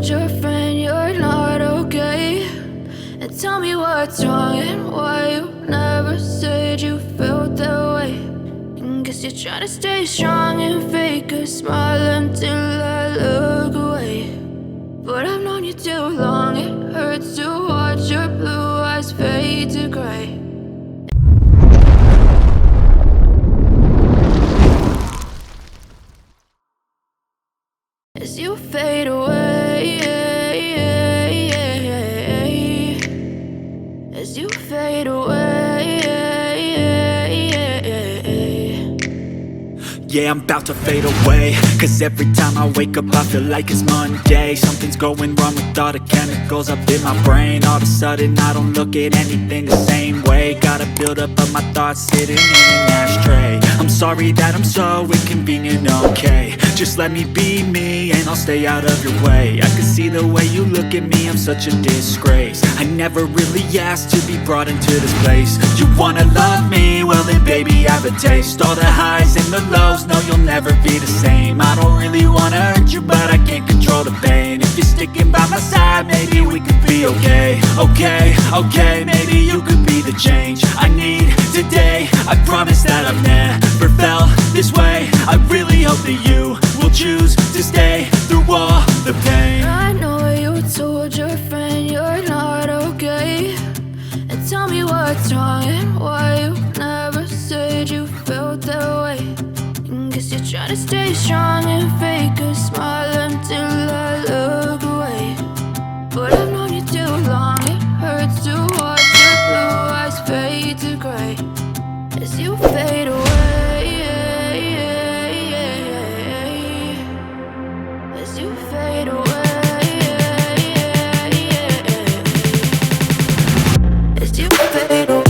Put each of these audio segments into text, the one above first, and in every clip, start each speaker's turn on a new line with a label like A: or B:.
A: told your friend you're not okay? And tell me what's wrong and why you never said you felt that way. And guess you're trying to stay strong and fake a smile until I look away. But I've known you too long, it hurts to watch your blue eyes fade to gray. As you fade away, as you fade away.
B: Yeah, I'm about to fade away, cause every time I wake up I feel like it's Monday. Something's going wrong with all the chemicals up in my brain. All of a sudden I don't look at anything the same way. Got a build up of my thoughts sitting in an ashtray. I'm sorry that I'm so inconvenient, okay. Just let me be me and I'll stay out of your way. I can see the way you look at me, I'm such a disgrace. I never really asked to be brought into this place. You wanna love me? Well then baby have a taste. All the highs and the lows, no you'll never be the same. I don't really wanna hurt you but I can't control the pain. If you're sticking by my side, maybe we could be okay. Okay, maybe you could be the change I need today. I promise that I've never felt this way. I really hope that you will choose to stay through all the pain.
A: I know you told your friend you're not okay. And tell me what's wrong and why you never said you felt that way. And guess you're trying to stay strong and fake a smile until I look away. But I've known you too long, it hurts to watch your blue eyes fade to gray. As you fade away, as you fade away, as you fade away.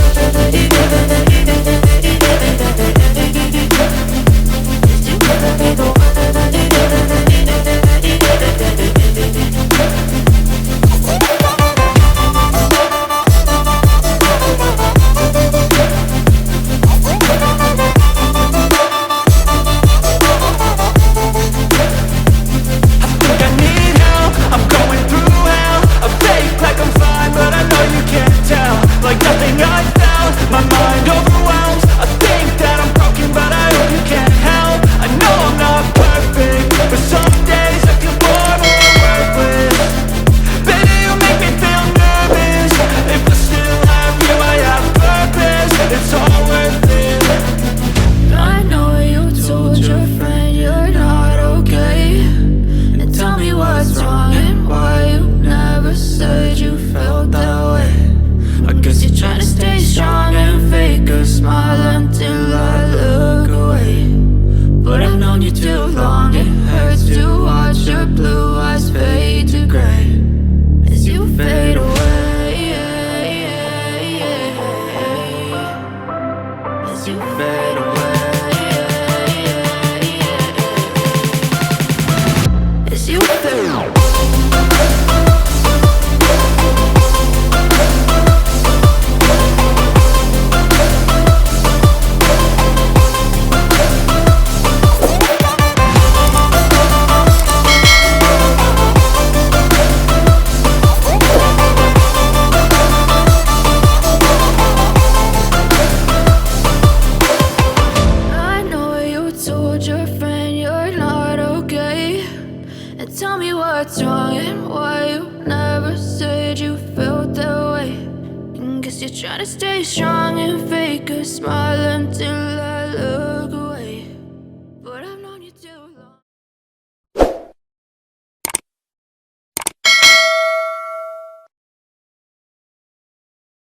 A: Tell me what's wrong and why you never said you felt that way. And guess you're trying to stay strong and fake a smile until I